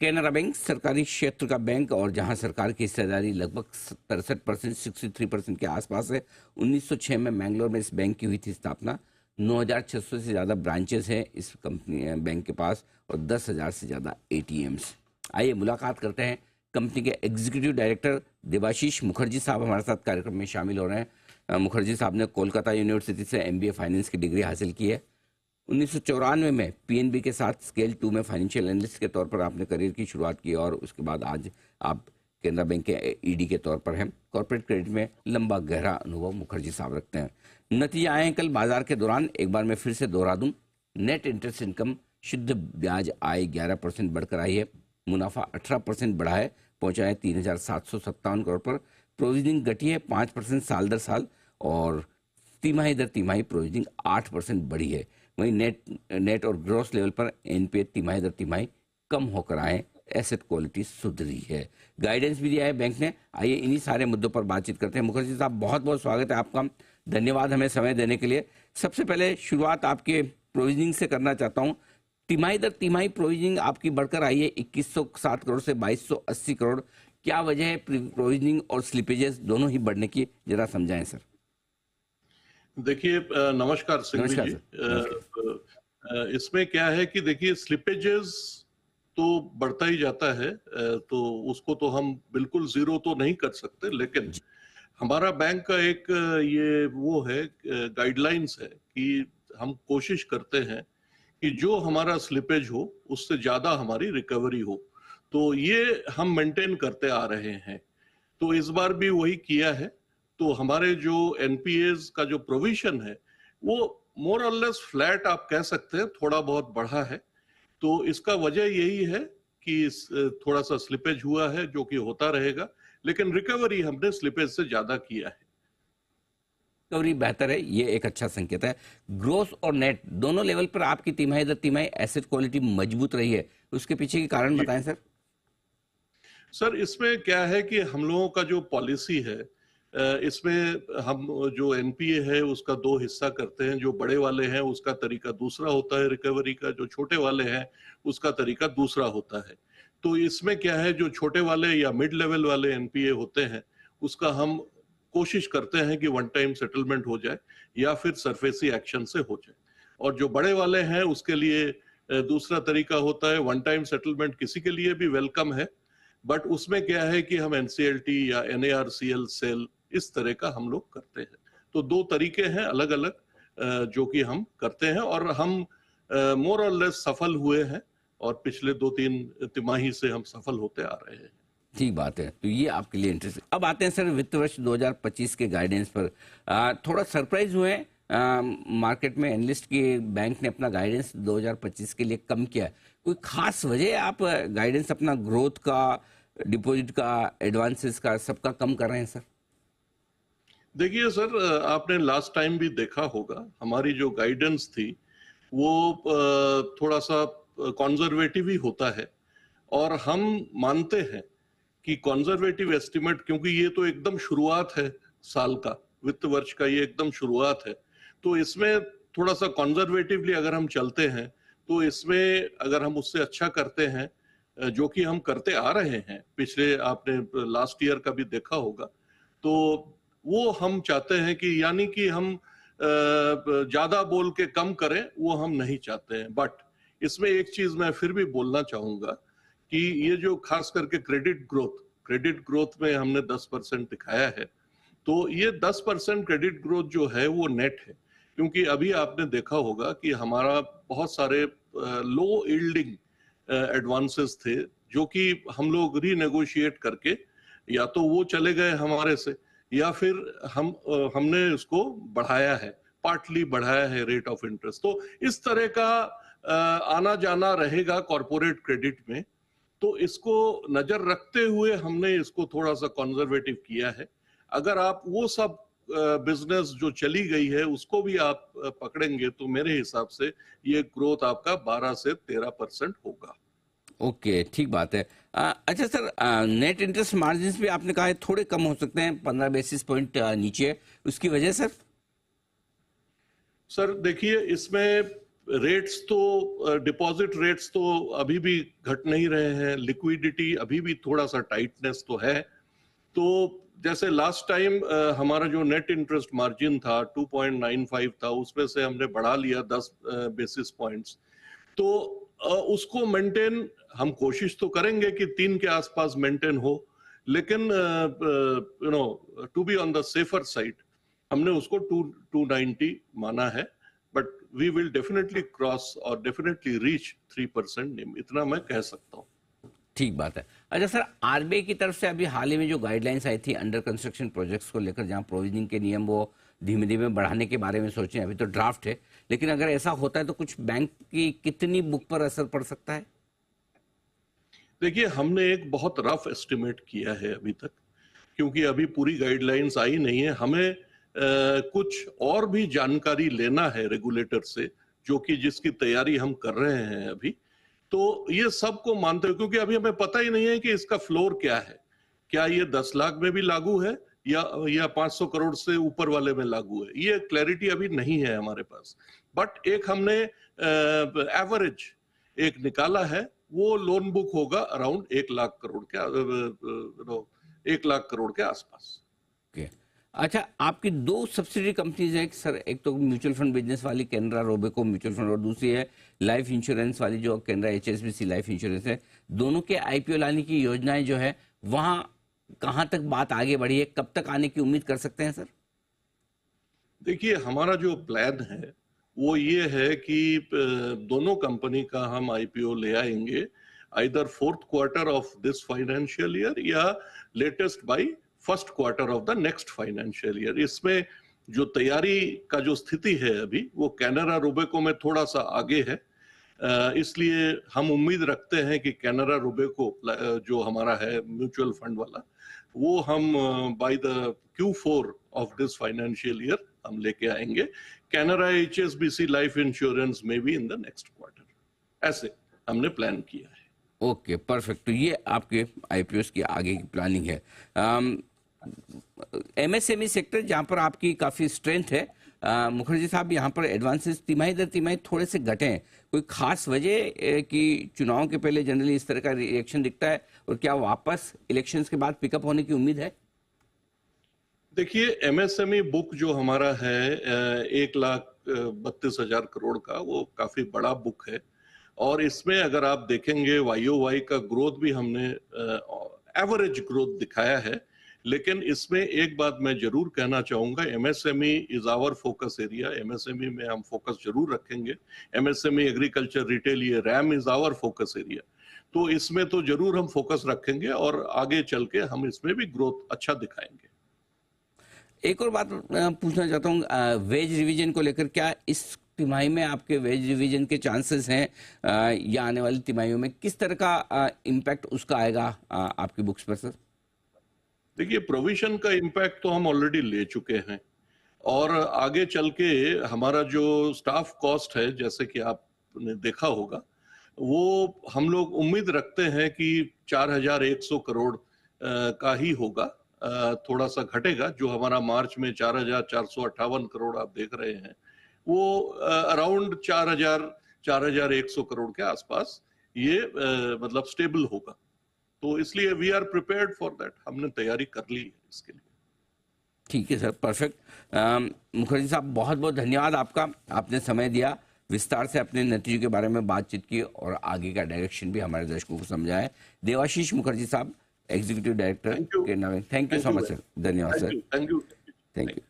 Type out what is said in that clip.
Canara bank सरकारी क्षेत्र का बैंक और जहां सरकार की हिस्सेदारी लगभग 63%, 63% के आसपास है। 1906 में मैंगलोर में इस बैंक की हुई थी स्थापना। 9,600 से ज़्यादा ब्रांचेस हैं इस कंपनी बैंक के पास और 10,000 से ज़्यादा ATMs। आइए मुलाकात करते हैं। कंपनी के एग्जीक्यूटिव डायरेक्टर देवाशीष मुखर्जी साहब हमारे साथ कार्यक्रम में शामिल हो रहे हैं। मुखर्जी साहब ने कोलकाता यूनिवर्सिटी से MBA फाइनेंस की डिग्री हासिल की है। 1994 में PNB के साथ स्केल 2 में फाइनेंशियल एनालिस्ट के तौर पर आपने करियर की शुरुआत की और उसके बाद आज आप केनरा बैंक के ED के तौर पर हैं। कॉर्पोरेट क्रेडिट में लंबा गहरा अनुभव मुखर्जी साहब रखते हैं। नतीजे आए हैं कल बाजार के दौरान, एक बार मैं फिर से दोहरा दूं। नेट इंटरेस्ट इनकम शुद्ध ब्याज आय 11% बढ़कर आई है। मुनाफा 18% बढ़ा है, पहुंचा है 3,757 करोड़ पर। प्रोविजनिंग घटी है 5% साल दर साल और तिमाही दर तिमाही प्रोविजनिंग 8% बढ़ी है। वहीं नेट और ग्रॉस लेवल पर NPA तिमाही दर तिमाही कम होकर आए। एसेट क्वालिटी सुधरी है। गाइडेंस भी दिया है बैंक ने। आइए इन्हीं सारे मुद्दों पर बातचीत करते हैं। मुखर्जी साहब, बहुत बहुत स्वागत है आपका। धन्यवाद हमें समय देने के लिए। सबसे पहले शुरुआत आपके प्रोविजनिंग से करना चाहता हूँ। तिमाही दर तिमाही प्रोविजनिंग आपकी बढ़कर आई है 2107 करोड़ से 2280 करोड़। क्या वजह है प्रोविजनिंग और स्लिपेजेस दोनों ही बढ़ने की, जरा समझाएं सर। देखिए, नमस्कार सिंह जी। इसमें क्या है कि देखिए, स्लिपेजेस तो बढ़ता ही जाता है, तो उसको तो हम बिल्कुल जीरो तो नहीं कर सकते, लेकिन हमारा बैंक का एक ये वो है, गाइडलाइंस है कि हम कोशिश करते हैं कि जो हमारा स्लिपेज हो उससे ज्यादा हमारी रिकवरी हो। तो ये हम मेंटेन करते आ रहे हैं, तो इस बार भी वही किया है। तो हमारे जो NPAs का जो प्रोविजन है वो मोर और लेस फ्लैट आप कह सकते हैं, थोड़ा बहुत बढ़ा है। तो इसका वजह यही है कि थोड़ा सा स्लिपेज हुआ है, जो कि होता रहेगा, लेकिन रिकवरी हमने स्लिपेज से ज्यादा किया है। रिकवरी बेहतर है, ये एक अच्छा संकेत है। ग्रोस और नेट दोनों लेवल पर आपकी तिमाही दर तिमाही एसेट क्वालिटी मजबूत रही है, उसके पीछे के कारण बताएं सर। सर, इसमें क्या है कि हम लोगों का जो पॉलिसी है, इसमें हम जो NPA है उसका दो हिस्सा करते हैं। जो बड़े वाले हैं उसका तरीका दूसरा होता है रिकवरी का, जो छोटे वाले हैं उसका तरीका दूसरा होता है। तो इसमें क्या है, जो छोटे वाले या मिड लेवल वाले NPA होते हैं उसका हम कोशिश करते हैं कि वन टाइम सेटलमेंट हो जाए या फिर सरफेसी एक्शन से हो जाए। और जो बड़े वाले हैं उसके लिए दूसरा तरीका होता है। वन टाइम सेटलमेंट किसी के लिए भी वेलकम है, बट उसमें क्या है कि हम NCLT या NARCL सेल इस तरह का हम लोग करते हैं। तो दो तरीके हैं अलग अलग जो कि हम करते हैं, और हम मोर और लेस सफल हुए हैं, और पिछले 2-3 तिमाही से हम सफल होते आ रहे हैं। ठीक बात है, तो ये आपके लिए इंटरेस्ट। अब आते हैं सर वित्त वर्ष 2025 के गाइडेंस पर। थोड़ा सरप्राइज हुए मार्केट में, एनालिस्ट की बैंक ने अपना गाइडेंस 2025 के लिए कम किया। कोई खास वजह है आप गाइडेंस अपना ग्रोथ का, डिपॉजिट का, एडवांसेस का, सबका कम कर रहे हैं सर? देखिए सर, आपने लास्ट टाइम भी देखा होगा हमारी जो गाइडेंस थी वो थोड़ा सा कंजर्वेटिव ही होता है, और हम मानते हैं कि कंजर्वेटिव एस्टिमेट, क्योंकि ये तो एकदम शुरुआत है साल का, वित्त वर्ष का ये एकदम शुरुआत है, तो इसमें थोड़ा सा कंजर्वेटिवली अगर हम चलते हैं तो इसमें अगर हम उससे अच्छा करते हैं, जो कि हम करते आ रहे हैं, पिछले आपने लास्ट ईयर का भी देखा होगा, तो वो हम चाहते हैं कि यानी कि हम ज्यादा बोल के कम करें, वो हम नहीं चाहते हैं। बट इसमें एक चीज मैं फिर भी बोलना चाहूंगा कि ये जो खास करके क्रेडिट ग्रोथ में हमने 10% दिखाया है, तो ये 10% क्रेडिट ग्रोथ जो है वो नेट है। क्योंकि अभी आपने देखा होगा कि हमारा बहुत सारे लो यील्डिंग एडवांसेस थे, जो कि हम लोग रीनेगोशिएट करके या तो वो चले गए हमारे से, या फिर हमने उसको बढ़ाया है, पार्टली बढ़ाया है रेट ऑफ इंटरेस्ट। तो इस तरह का आना जाना रहेगा कॉर्पोरेट क्रेडिट में। तो इसको नजर रखते हुए हमने इसको थोड़ा सा कंजर्वेटिव किया है। अगर आप वो सब बिजनेस जो चली गई है उसको भी आप पकड़ेंगे तो मेरे हिसाब से ये ग्रोथ आपका 12 से 13% होगा। ओके, ठीक बात है। अच्छा सर, नेट इंटरेस्ट मार्जिन भी आपने कहा है थोड़े कम हो सकते हैं, 15 बेसिस पॉइंट नीचे, उसकी वजह सर? सर देखिए, इसमें रेट्स तो डिपॉजिट रेट्स तो अभी भी घट नहीं रहे हैं, लिक्विडिटी अभी भी थोड़ा सा टाइटनेस तो है। तो जैसे लास्ट टाइम हमारा जो नेट इंटरेस्ट मार्जिन था 2.95 था, उसमें से हमने बढ़ा लिया 10 बेसिस पॉइंट्स। तो उसको मेंटेन हम कोशिश तो करेंगे कि 3 के आसपास मेंटेन हो, लेकिन you know to be on the safer side हमने उसको 290 माना है, but we will definitely cross और डेफिनेटली रीच 3% निम, इतना मैं कह सकता हूँ। ठीक बात है। अच्छा सर, आरबीआई की तरफ से अभी हाल ही में जो गाइडलाइंस आई थी अंडर कंस्ट्रक्शन प्रोजेक्ट्स को लेकर, जहां प्रोविजनिंग के नियम वो धीमे धीमे बढ़ाने के बारे में सोचे, अभी तो ड्राफ्ट है, लेकिन अगर ऐसा होता है तो कुछ बैंक की कितनी बुक पर असर पड़ सकता है? देखिए, हमने एक बहुत रफ एस्टिमेट किया है अभी तक, क्योंकि अभी पूरी गाइडलाइंस आई नहीं है। हमें कुछ और भी जानकारी लेना है रेगुलेटर से, जो कि जिसकी तैयारी हम कर रहे हैं अभी। तो ये सबको मानते हुए, क्योंकि अभी हमें पता ही नहीं है कि इसका फ्लोर क्या है, क्या ये 10 लाख में भी लागू है या 500 करोड़ से ऊपर वाले में लागू है, ये क्लैरिटी अभी नहीं है हमारे पास। बट एक हमने एवरेज एक निकाला है, वो लोन बुक होगा अराउंड 1 लाख करोड़ के 1 लाख करोड़ के आसपास। ओके। अच्छा, आपकी दो सब्सिडरी कंपनीज है सर, एक तो म्यूचुअल फंड बिजनेस वाली कैनरा रोबेको म्यूचुअल फंड, और दूसरी है लाइफ इंश्योरेंस वाली जो कैनरा एचएसबीसी लाइफ इंश्योरेंस है। दोनों के आईपीओ लाने की योजनाएं जो है, वहां कहां तक बात आगे बढ़ी है, कब तक आने की उम्मीद कर सकते हैं सर? देखिए, हमारा जो प्लान है वो ये है कि दोनों कंपनी का हम आईपीओ ले आएंगे either 4th quarter of this financial year या latest by 1st quarter of the next financial year. इसमें जो तैयारी का जो स्थिति है अभी, वो कैनरा रोबेको में थोड़ा सा आगे है। इसलिए हम उम्मीद रखते हैं कि कैनरा रोबेको जो हमारा है म्यूचुअल फंड वाला, वो हम by the Q4 of this financial year हम लेके आएंगे। कैनरा एचएसबीसी लाइफ इंश्योरेंस में भी इन द नेक्स्ट क्वार्टर, ऐसे हमने प्लान किया है। Okay, perfect. तो ये आपके आईपीओस की आगे की प्लानिंग है। एमएसएमई सेक्टर जहां पर आपकी काफी स्ट्रेंथ है, मुखर्जी साहब, यहाँ पर एडवांसेस तिमाही दर तिमाही थोड़े से घटे हैं, कोई खास वजह कि चुनाव के पहले जनरली इस तरह का रिएक्शन दिखता है, और क्या वापस इलेक्शंस के बाद पिकअप होने की उम्मीद है? देखिए, एमएसएमई बुक जो हमारा है 1,32,000 करोड़ का, वो काफी बड़ा बुक है। और इसमें अगर आप देखेंगे YOY का ग्रोथ भी हमने एवरेज ग्रोथ दिखाया है। लेकिन इसमें एक बात मैं जरूर कहना चाहूंगा, MSME is our focus area. MSME में हम फोकस जरूर रखेंगे। एमएसएमई एग्रीकल्चर रिटेल, ये RAM is our focus area. तो इसमें तो जरूर हम फोकस रखेंगे और आगे चल के हम इसमें भी ग्रोथ अच्छा दिखाएंगे। एक और बात पूछना चाहता हूँ, वेज रिवीजन को लेकर, क्या इस तिमाही में आपके वेज रिवीजन के चांसेस हैं, या आने वाली तिमाहियों में किस तरह का इम्पैक्ट उसका आएगा आपकी बुक्स पर सर? देखिए, प्रोविजन का इम्पैक्ट तो हम ऑलरेडी ले चुके हैं, और आगे चल के हमारा जो स्टाफ कॉस्ट है, जैसे कि आपने देखा होगा, वो हम लोग उम्मीद रखते हैं कि 4,100 करोड़ का ही होगा। थोड़ा सा घटेगा, जो हमारा मार्च में 4,458 करोड़ आप देख रहे हैं, वो अराउंड 4,100 करोड़ के आसपास ये मतलब स्टेबल होगा। तो इसलिए we are prepared for that, हमने तैयारी कर ली है इसके लिए। ठीक है सर, परफेक्ट। मुखर्जी साहब, बहुत बहुत धन्यवाद आपका, आपने समय दिया, विस्तार से अपने नतीजों के बारे में बातचीत की और आगे का डायरेक्शन भी हमारे दर्शकों को समझाया। देवाशीष मुखर्जी साहब, एग्जीक्यूटिव डायरेक्टर के नाम, thank you so much sir. धन्यवाद sir, thank you. Thank you.